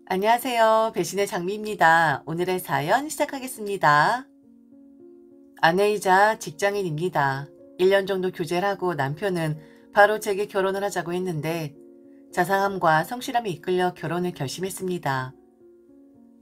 안녕하세요. 배신의 장미입니다. 오늘의 사연 시작하겠습니다. 아내이자 직장인입니다. 1년 정도 교제를 하고 남편은 바로 제게 결혼을 하자고 했는데 자상함과 성실함에 이끌려 결혼을 결심했습니다.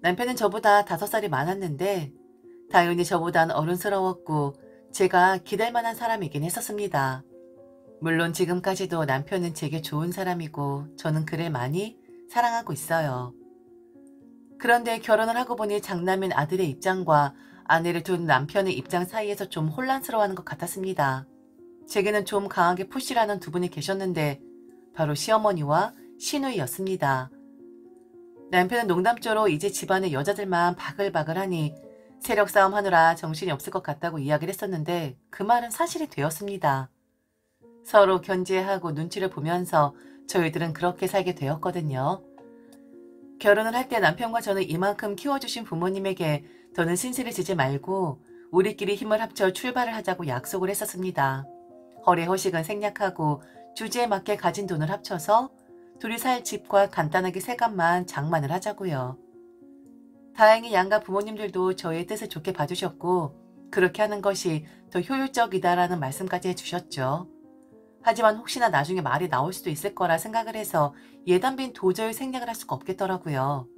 남편은 저보다 5살이 많았는데 당연히 저보단 어른스러웠고 제가 기댈 만한 사람이긴 했었습니다. 물론 지금까지도 남편은 제게 좋은 사람이고 저는 그를 많이 사랑하고 있어요. 그런데 결혼을 하고 보니 장남인 아들의 입장과 아내를 둔 남편의 입장 사이에서 좀 혼란스러워하는 것 같았습니다. 제게는 좀 강하게 푸시라는 두 분이 계셨는데 바로 시어머니와 시누이였습니다. 남편은 농담조로 이제 집안의 여자들만 바글바글하니 세력 싸움 하느라 정신이 없을 것 같다고 이야기를 했었는데 그 말은 사실이 되었습니다. 서로 견제하고 눈치를 보면서 저희들은 그렇게 살게 되었거든요. 결혼을 할 때 남편과 저는 이만큼 키워주신 부모님에게 더는 신세를 지지 말고 우리끼리 힘을 합쳐 출발을 하자고 약속을 했었습니다. 허례허식은 생략하고 주제에 맞게 가진 돈을 합쳐서 둘이 살 집과 간단하게 새감만 장만을 하자고요. 다행히 양가 부모님들도 저의 뜻을 좋게 봐주셨고 그렇게 하는 것이 더 효율적이다라는 말씀까지 해주셨죠. 하지만 혹시나 나중에 말이 나올 수도 있을 거라 생각을 해서 예단빈 도저히 생략을 할 수가 없겠더라고요.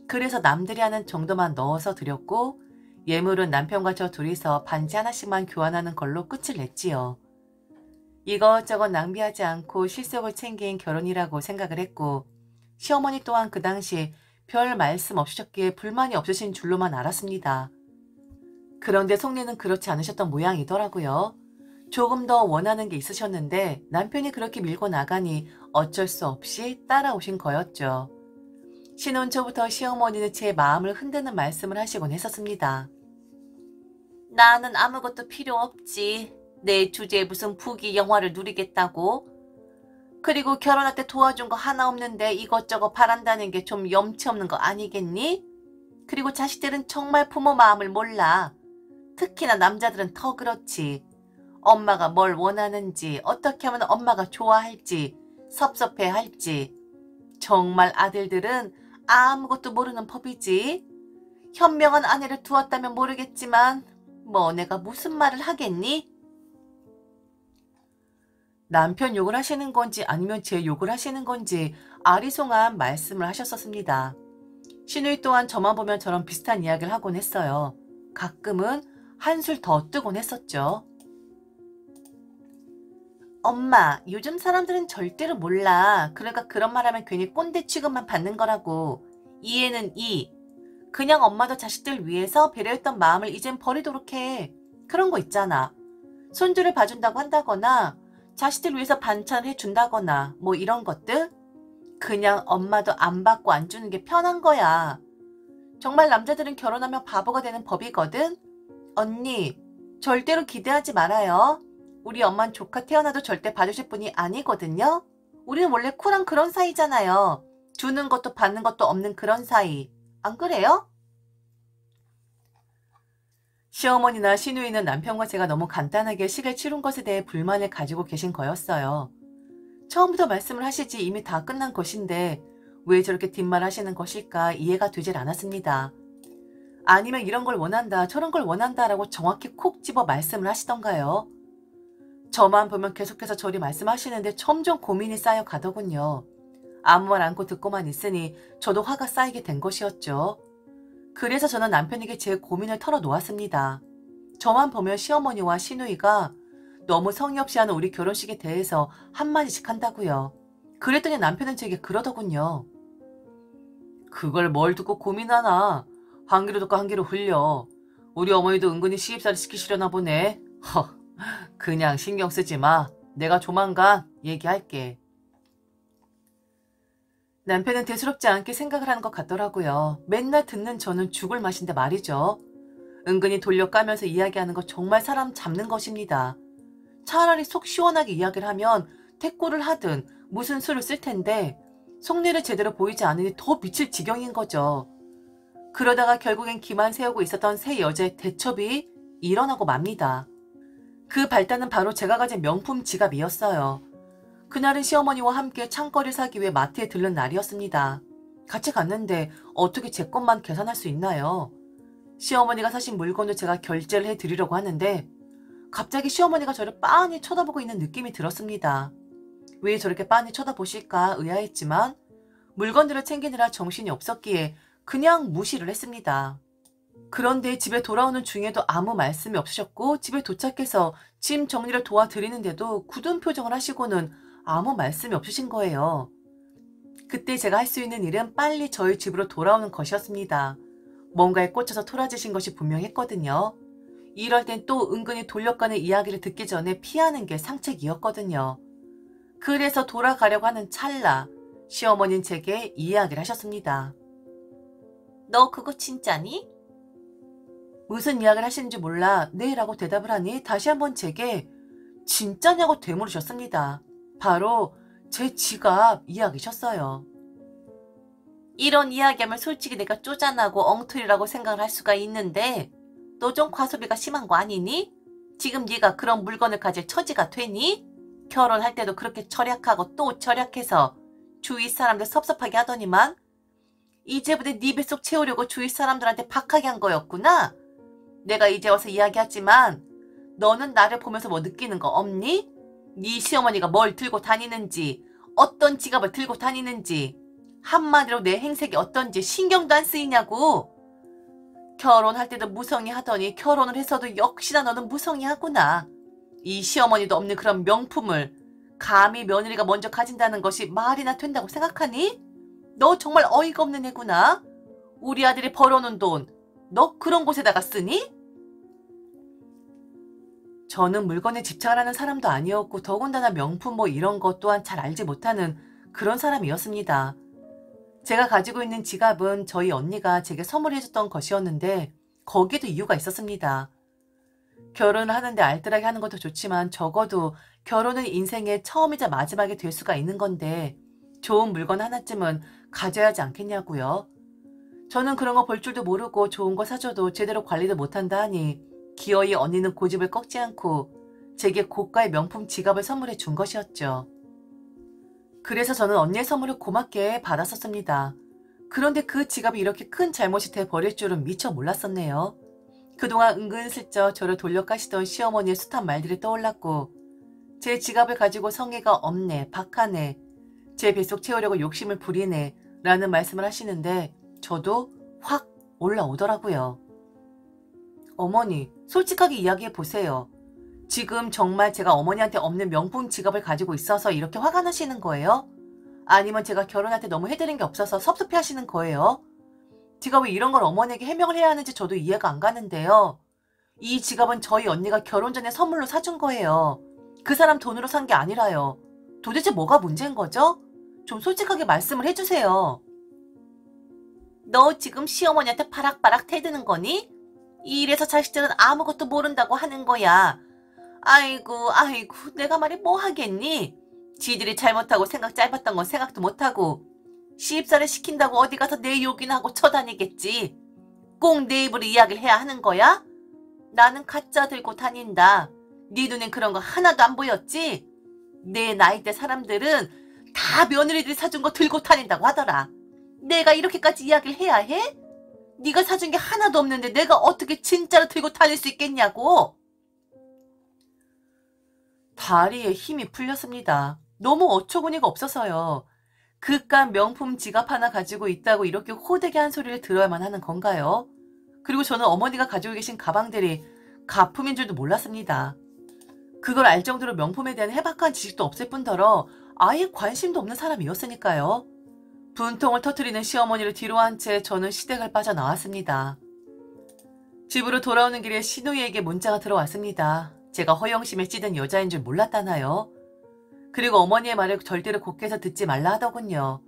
그래서 남들이 하는 정도만 넣어서 드렸고 예물은 남편과 저 둘이서 반지 하나씩만 교환하는 걸로 끝을 냈지요. 이것저것 낭비하지 않고 실속을 챙긴 결혼이라고 생각을 했고 시어머니 또한 그 당시 별 말씀 없으셨기에 불만이 없으신 줄로만 알았습니다. 그런데 속내는 그렇지 않으셨던 모양이더라고요. 조금 더 원하는 게 있으셨는데 남편이 그렇게 밀고 나가니 어쩔 수 없이 따라오신 거였죠. 신혼 초부터 시어머니는 제 마음을 흔드는 말씀을 하시곤 했었습니다. 나는 아무것도 필요 없지. 내 주제에 무슨 부귀 영화를 누리겠다고. 그리고 결혼할 때 도와준 거 하나 없는데 이것저것 바란다는 게 좀 염치 없는 거 아니겠니? 그리고 자식들은 정말 부모 마음을 몰라. 특히나 남자들은 더 그렇지. 엄마가 뭘 원하는지, 어떻게 하면 엄마가 좋아할지, 섭섭해할지. 정말 아들들은 아무것도 모르는 법이지. 현명한 아내를 두었다면 모르겠지만 뭐 내가 무슨 말을 하겠니? 남편 욕을 하시는 건지 아니면 제 욕을 하시는 건지 아리송한 말씀을 하셨었습니다. 시누이 또한 저만 보면 저런 비슷한 이야기를 하곤 했어요. 가끔은 한술 더 뜨곤 했었죠. 엄마, 요즘 사람들은 절대로 몰라. 그러니까 그런 말하면 괜히 꼰대 취급만 받는 거라고. 이해는 이. 그냥 엄마도 자식들 위해서 배려했던 마음을 이젠 버리도록 해. 그런 거 있잖아. 손주를 봐준다고 한다거나 자식들 위해서 반찬을 해준다거나 뭐 이런 것들. 그냥 엄마도 안 받고 안 주는 게 편한 거야. 정말 남자들은 결혼하면 바보가 되는 법이거든. 언니, 절대로 기대하지 말아요. 우리 엄만 조카 태어나도 절대 봐주실 분이 아니거든요. 우리는 원래 쿨한 그런 사이잖아요. 주는 것도 받는 것도 없는 그런 사이. 안 그래요? 시어머니나 시누이는 남편과 제가 너무 간단하게 식을 치룬 것에 대해 불만을 가지고 계신 거였어요. 처음부터 말씀을 하시지 이미 다 끝난 것인데 왜 저렇게 뒷말 하시는 것일까 이해가 되질 않았습니다. 아니면 이런 걸 원한다 저런 걸 원한다라고 정확히 콕 집어 말씀을 하시던가요. 저만 보면 계속해서 저리 말씀하시는데 점점 고민이 쌓여 가더군요. 아무 말 않고 듣고만 있으니 저도 화가 쌓이게 된 것이었죠. 그래서 저는 남편에게 제 고민을 털어놓았습니다. 저만 보면 시어머니와 시누이가 너무 성의 없이 하는 우리 결혼식에 대해서 한마디씩 한다고요. 그랬더니 남편은 제게 그러더군요. 그걸 뭘 듣고 고민하나. 한 귀로 듣고 한 귀로 흘려. 우리 어머니도 은근히 시집살이 시키시려나 보네. 허. 그냥 신경 쓰지 마. 내가 조만간 얘기할게. 남편은 대수롭지 않게 생각을 하는 것 같더라고요. 맨날 듣는 저는 죽을 맛인데 말이죠. 은근히 돌려 까면서 이야기하는 거 정말 사람 잡는 것입니다. 차라리 속 시원하게 이야기를 하면 태꾸를 하든 무슨 수를 쓸 텐데 속내를 제대로 보이지 않으니 더 미칠 지경인 거죠. 그러다가 결국엔 기만 세우고 있었던 새 여자의 대첩이 일어나고 맙니다. 그 발단은 바로 제가 가진 명품 지갑이었어요. 그날은 시어머니와 함께 창거를 사기 위해 마트에 들른 날이었습니다. 같이 갔는데 어떻게 제 것만 계산할 수 있나요? 시어머니가 사신 물건도 제가 결제를 해드리려고 하는데 갑자기 시어머니가 저를 빤히 쳐다보고 있는 느낌이 들었습니다. 왜 저렇게 빤히 쳐다보실까 의아했지만 물건들을 챙기느라 정신이 없었기에 그냥 무시를 했습니다. 그런데 집에 돌아오는 중에도 아무 말씀이 없으셨고 집에 도착해서 짐 정리를 도와드리는데도 굳은 표정을 하시고는 아무 말씀이 없으신 거예요. 그때 제가 할 수 있는 일은 빨리 저희 집으로 돌아오는 것이었습니다. 뭔가에 꽂혀서 토라지신 것이 분명했거든요. 이럴 땐 또 은근히 돌려가는 이야기를 듣기 전에 피하는 게 상책이었거든요. 그래서 돌아가려고 하는 찰나 시어머니는 제게 이야기를 하셨습니다. 너 그거 진짜니? 무슨 이야기를 하시는지 몰라 네 라고 대답을 하니 다시 한번 제게 진짜냐고 되물으셨습니다. 바로 제 지갑 이야기셨어요. 이런 이야기하면 솔직히 내가 쪼잔하고 엉터리라고 생각을 할 수가 있는데 너 좀 과소비가 심한 거 아니니? 지금 네가 그런 물건을 가질 처지가 되니? 결혼할 때도 그렇게 절약하고 또 절약해서 주위 사람들 섭섭하게 하더니만 이제부터 네 뱃속 채우려고 주위 사람들한테 박하게 한 거였구나? 내가 이제 와서 이야기하지만 너는 나를 보면서 뭐 느끼는 거 없니? 네 시어머니가 뭘 들고 다니는지 어떤 지갑을 들고 다니는지 한마디로 내 행색이 어떤지 신경도 안 쓰이냐고. 결혼할 때도 무성의 하더니 결혼을 해서도 역시나 너는 무성의 하구나. 이 시어머니도 없는 그런 명품을 감히 며느리가 먼저 가진다는 것이 말이나 된다고 생각하니? 너 정말 어이가 없는 애구나. 우리 아들이 벌어놓은 돈 너 그런 곳에다가 쓰니? 저는 물건에 집착을 하는 사람도 아니었고 더군다나 명품 뭐 이런 것 또한 잘 알지 못하는 그런 사람이었습니다. 제가 가지고 있는 지갑은 저희 언니가 제게 선물해줬던 것이었는데 거기에도 이유가 있었습니다. 결혼을 하는데 알뜰하게 하는 것도 좋지만 적어도 결혼은 인생의 처음이자 마지막이 될 수가 있는 건데 좋은 물건 하나쯤은 가져야 하지 않겠냐고요. 저는 그런 거 볼 줄도 모르고 좋은 거 사줘도 제대로 관리도 못한다 하니 기어이 언니는 고집을 꺾지 않고 제게 고가의 명품 지갑을 선물해 준 것이었죠. 그래서 저는 언니의 선물을 고맙게 받았었습니다. 그런데 그 지갑이 이렇게 큰 잘못이 돼 버릴 줄은 미처 몰랐었네요. 그동안 은근슬쩍 저를 돌려까시던 시어머니의 숱한 말들이 떠올랐고 제 지갑을 가지고 성의가 없네, 박하네, 제 뱃속 채우려고 욕심을 부리네 라는 말씀을 하시는데 저도 확 올라오더라고요. 어머니, 솔직하게 이야기해 보세요. 지금 정말 제가 어머니한테 없는 명품 지갑을 가지고 있어서 이렇게 화가 나시는 거예요? 아니면 제가 결혼할 때 너무 해드린 게 없어서 섭섭해 하시는 거예요? 제가 왜 이런 걸 어머니에게 해명을 해야 하는지 저도 이해가 안 가는데요. 이 지갑은 저희 언니가 결혼 전에 선물로 사준 거예요. 그 사람 돈으로 산 게 아니라요. 도대체 뭐가 문제인 거죠? 좀 솔직하게 말씀을 해주세요. 너 지금 시어머니한테 바락바락 대드는 거니? 이래서 자식들은 아무것도 모른다고 하는 거야. 아이고 내가 말이 뭐 하겠니? 지들이 잘못하고 생각 짧았던 건 생각도 못하고 시집살이 시킨다고 어디 가서 내 욕이나 하고 쳐다니겠지. 꼭 내 입으로 이야기를 해야 하는 거야? 나는 가짜 들고 다닌다. 네 눈엔 그런 거 하나도 안 보였지? 내 나이대 사람들은 다 며느리들이 사준 거 들고 다닌다고 하더라. 내가 이렇게까지 이야기를 해야 해? 네가 사준 게 하나도 없는데 내가 어떻게 진짜로 들고 다닐 수 있겠냐고. 다리에 힘이 풀렸습니다. 너무 어처구니가 없어서요. 그깟 명품 지갑 하나 가지고 있다고 이렇게 호되게 한 소리를 들어야만 하는 건가요? 그리고 저는 어머니가 가지고 계신 가방들이 가품인 줄도 몰랐습니다. 그걸 알 정도로 명품에 대한 해박한 지식도 없을 뿐더러 아예 관심도 없는 사람이었으니까요. 분통을 터뜨리는 시어머니를 뒤로 한 채 저는 시댁을 빠져나왔습니다. 집으로 돌아오는 길에 시누이에게 문자가 들어왔습니다. 제가 허영심에 찌든 여자인 줄 몰랐다나요? 그리고 어머니의 말을 절대로 곱게서 듣지 말라 하더군요.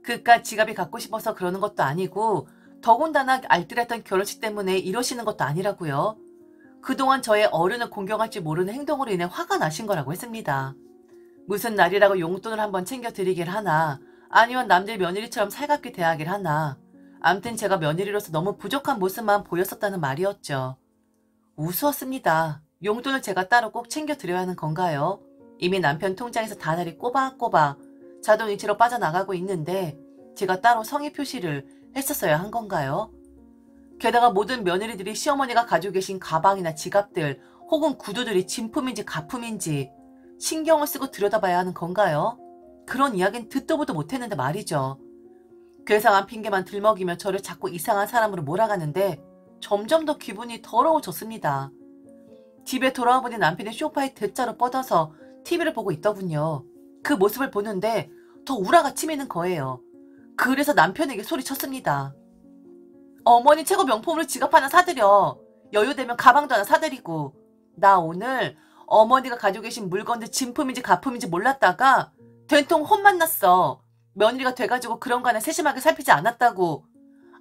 그깟 지갑이 갖고 싶어서 그러는 것도 아니고 더군다나 알뜰했던 결혼식 때문에 이러시는 것도 아니라고요. 그동안 저의 어른을 공경할 줄 모르는 행동으로 인해 화가 나신 거라고 했습니다. 무슨 날이라고 용돈을 한번 챙겨드리길 하나 아니면 남들 며느리처럼 살갑게 대하길 하나 암튼 제가 며느리로서 너무 부족한 모습만 보였었다는 말이었죠. 우스웠습니다. 용돈을 제가 따로 꼭 챙겨드려야 하는 건가요? 이미 남편 통장에서 다달이 꼬박꼬박 자동이체로 빠져나가고 있는데 제가 따로 성의 표시를 했었어야 한 건가요? 게다가 모든 며느리들이 시어머니가 가지고 계신 가방이나 지갑들 혹은 구두들이 진품인지 가품인지 신경을 쓰고 들여다봐야 하는 건가요? 그런 이야기는 듣도 보도 못했는데 말이죠. 괴상한 핑계만 들먹이며 저를 자꾸 이상한 사람으로 몰아가는데 점점 더 기분이 더러워졌습니다. 집에 돌아와 보니 남편이 소파에 대자로 뻗어서 TV를 보고 있더군요. 그 모습을 보는데 더 우라가 치미는 거예요. 그래서 남편에게 소리쳤습니다. 어머니 최고 명품으로 지갑 하나 사드려. 여유되면 가방도 하나 사드리고. 나 오늘 어머니가 가지고 계신 물건들 진품인지 가품인지 몰랐다가 된통 혼만 났어. 며느리가 돼가지고 그런 거 하나 세심하게 살피지 않았다고.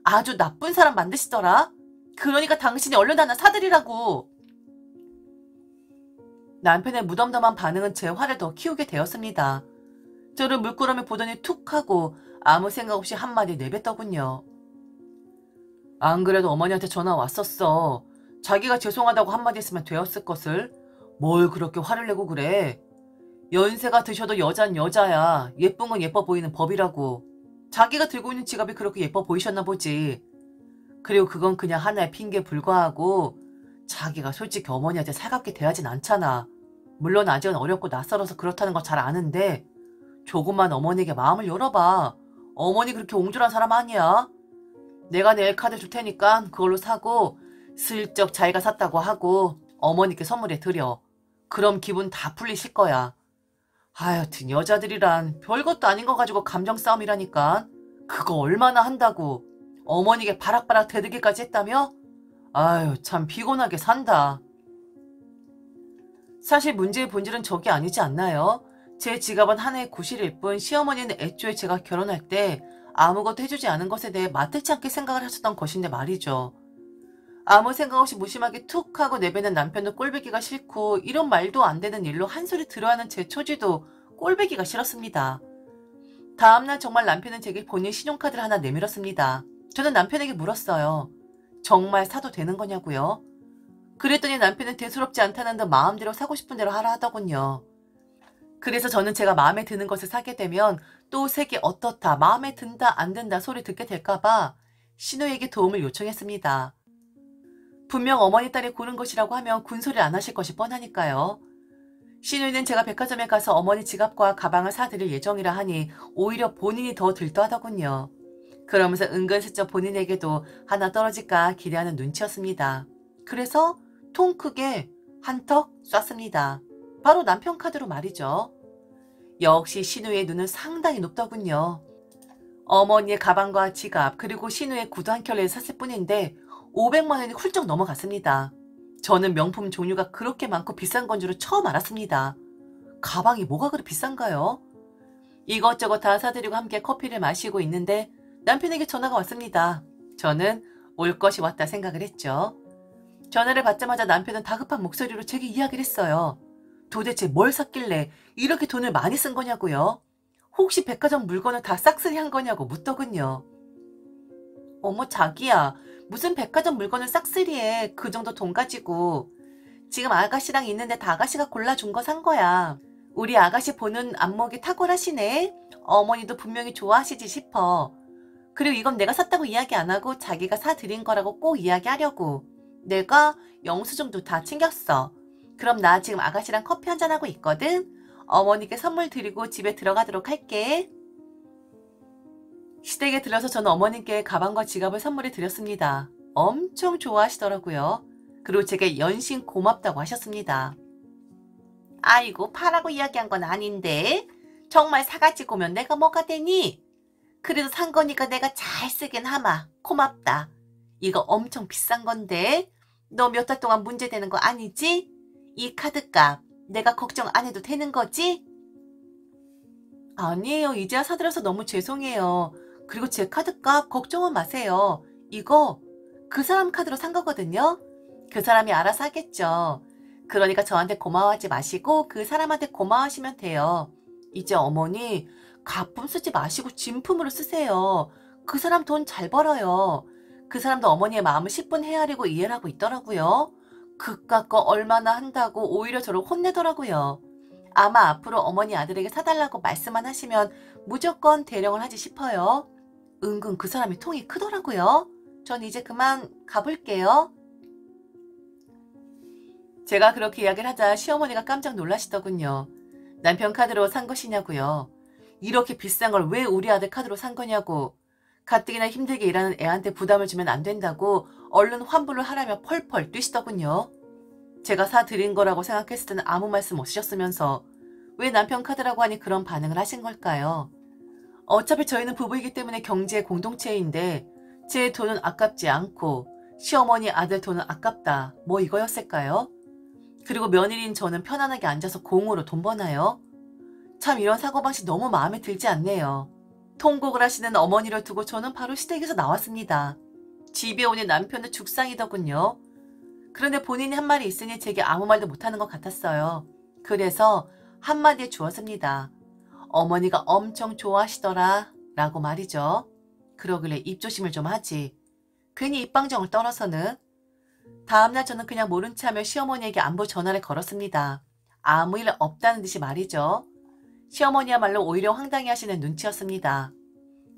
아주 나쁜 사람 만드시더라. 그러니까 당신이 얼른 하나 사드리라고. 남편의 무덤덤한 반응은 제 화를 더 키우게 되었습니다. 저를 물끄러미 보더니 툭 하고 아무 생각 없이 한마디 내뱉더군요. 안 그래도 어머니한테 전화 왔었어. 자기가 죄송하다고 한마디 했으면 되었을 것을. 뭘 그렇게 화를 내고 그래. 연세가 드셔도 여잔 여자야. 예쁜 건 예뻐 보이는 법이라고. 자기가 들고 있는 지갑이 그렇게 예뻐 보이셨나 보지. 그리고 그건 그냥 하나의 핑계에 불과하고 자기가 솔직히 어머니한테 살갑게 대하진 않잖아. 물론 아직은 어렵고 낯설어서 그렇다는 거 잘 아는데 조금만 어머니에게 마음을 열어봐. 어머니 그렇게 옹졸한 사람 아니야. 내가 내일 카드 줄 테니까 그걸로 사고 슬쩍 자기가 샀다고 하고 어머니께 선물해 드려. 그럼 기분 다 풀리실 거야. 하여튼 여자들이란 별것도 아닌 거 가지고 감정 싸움이라니까. 그거 얼마나 한다고. 어머니께 바락바락 대들기까지 했다며? 아유 참 피곤하게 산다. 사실 문제의 본질은 저게 아니지 않나요? 제 지갑은 하나의 구실일 뿐 시어머니는 애초에 제가 결혼할 때 아무것도 해주지 않은 것에 대해 마땅치 않게 생각을 하셨던 것인데 말이죠. 아무 생각 없이 무심하게 툭 하고 내뱉는 남편도 꼴보기가 싫고 이런 말도 안 되는 일로 한 소리 들어야 하는 제 처지도 꼴보기가 싫었습니다. 다음날 정말 남편은 제게 본인 신용카드를 하나 내밀었습니다. 저는 남편에게 물었어요. 정말 사도 되는 거냐고요? 그랬더니 남편은 대수롭지 않다는 듯 마음대로 사고 싶은 대로 하라 하더군요. 그래서 저는 제가 마음에 드는 것을 사게 되면 또 색이 어떻다, 마음에 든다, 안 든다 소리 듣게 될까봐 신우에게 도움을 요청했습니다. 분명 어머니 딸이 고른 것이라고 하면 군소리를 안 하실 것이 뻔하니까요. 신우이는 제가 백화점에 가서 어머니 지갑과 가방을 사드릴 예정이라 하니 오히려 본인이 더 들떠하더군요. 그러면서 은근슬쩍 본인에게도 하나 떨어질까 기대하는 눈치였습니다. 그래서 통 크게 한턱 쐈습니다. 바로 남편 카드로 말이죠. 역시 신우의 눈은 상당히 높더군요. 어머니의 가방과 지갑 그리고 신우의 구두 한 켤레를 샀을 뿐인데 500만 원이 훌쩍 넘어갔습니다. 저는 명품 종류가 그렇게 많고 비싼 건 줄은 처음 알았습니다. 가방이 뭐가 그리 비싼가요? 이것저것 다 사드리고 함께 커피를 마시고 있는데 남편에게 전화가 왔습니다. 저는 올 것이 왔다 생각을 했죠. 전화를 받자마자 남편은 다급한 목소리로 제게 이야기를 했어요. 도대체 뭘 샀길래 이렇게 돈을 많이 쓴 거냐고요? 혹시 백화점 물건을 다 싹쓸이 한 거냐고 묻더군요. 어머 자기야, 무슨 백화점 물건을 싹쓸이해. 그 정도 돈 가지고. 지금 아가씨랑 있는데 다 아가씨가 골라준 거 산 거야. 우리 아가씨 보는 안목이 탁월하시네. 어머니도 분명히 좋아하시지 싶어. 그리고 이건 내가 샀다고 이야기 안 하고 자기가 사드린 거라고 꼭 이야기하려고. 내가 영수증도 다 챙겼어. 그럼 나 지금 아가씨랑 커피 한잔하고 있거든. 어머니께 선물 드리고 집에 들어가도록 할게. 시댁에 들어서 저는 어머님께 가방과 지갑을 선물해 드렸습니다. 엄청 좋아하시더라고요. 그리고 제게 연신 고맙다고 하셨습니다. 아이고 파라고 이야기한 건 아닌데 정말 사가지고 오면 내가 뭐가 되니? 그래도 산 거니까 내가 잘 쓰긴 하마. 고맙다. 이거 엄청 비싼 건데 너 몇 달 동안 문제되는 거 아니지? 이 카드값 내가 걱정 안 해도 되는 거지? 아니에요. 이제야 사드려서 너무 죄송해요. 그리고 제 카드값 걱정은 마세요. 이거 그 사람 카드로 산 거거든요. 그 사람이 알아서 하겠죠. 그러니까 저한테 고마워하지 마시고 그 사람한테 고마워하시면 돼요. 이제 어머니 가품 쓰지 마시고 진품으로 쓰세요. 그 사람 돈 잘 벌어요. 그 사람도 어머니의 마음을 10분 헤아리고 이해를 하고 있더라고요. 그깟 거 얼마나 한다고 오히려 저를 혼내더라고요. 아마 앞으로 어머니 아들에게 사달라고 말씀만 하시면 무조건 대령을 하지 싶어요. 은근 그 사람이 통이 크더라고요. 전 이제 그만 가볼게요. 제가 그렇게 이야기를 하자 시어머니가 깜짝 놀라시더군요. 남편 카드로 산 것이냐고요. 이렇게 비싼 걸 왜 우리 아들 카드로 산 거냐고. 가뜩이나 힘들게 일하는 애한테 부담을 주면 안 된다고 얼른 환불을 하라며 펄펄 뛰시더군요. 제가 사드린 거라고 생각했을 때는 아무 말씀 없으셨으면서 왜 남편 카드라고 하니 그런 반응을 하신 걸까요? 어차피 저희는 부부이기 때문에 경제 공동체인데 제 돈은 아깝지 않고 시어머니 아들 돈은 아깝다. 뭐 이거였을까요? 그리고 며느리인 저는 편안하게 앉아서 공으로 돈 버나요? 참 이런 사고방식 너무 마음에 들지 않네요. 통곡을 하시는 어머니를 두고 저는 바로 시댁에서 나왔습니다. 집에 오니 남편은 죽상이더군요. 그런데 본인이 한 말이 있으니 제게 아무 말도 못하는 것 같았어요. 그래서 한마디에 주었습니다. 어머니가 엄청 좋아하시더라 라고 말이죠. 그러길래 입조심을 좀 하지. 괜히 입방정을 떨어서는. 다음날 저는 그냥 모른 체하며 시어머니에게 안부 전화를 걸었습니다. 아무 일 없다는 듯이 말이죠. 시어머니야말로 오히려 황당해하시는 눈치였습니다.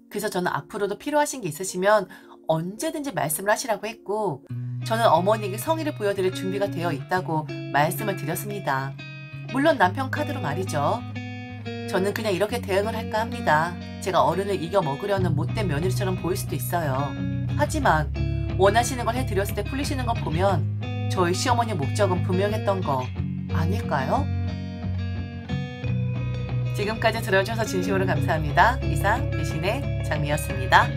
그래서 저는 앞으로도 필요하신 게 있으시면 언제든지 말씀을 하시라고 했고 저는 어머니에게 성의를 보여드릴 준비가 되어 있다고 말씀을 드렸습니다. 물론 남편 카드로 말이죠. 저는 그냥 이렇게 대응을 할까 합니다. 제가 어른을 이겨 먹으려는 못된 며느리처럼 보일 수도 있어요. 하지만 원하시는 걸 해드렸을 때 풀리시는 거 보면 저희 시어머니의 목적은 분명했던 거 아닐까요? 지금까지 들어주셔서 진심으로 감사합니다. 이상 배신의 장미였습니다.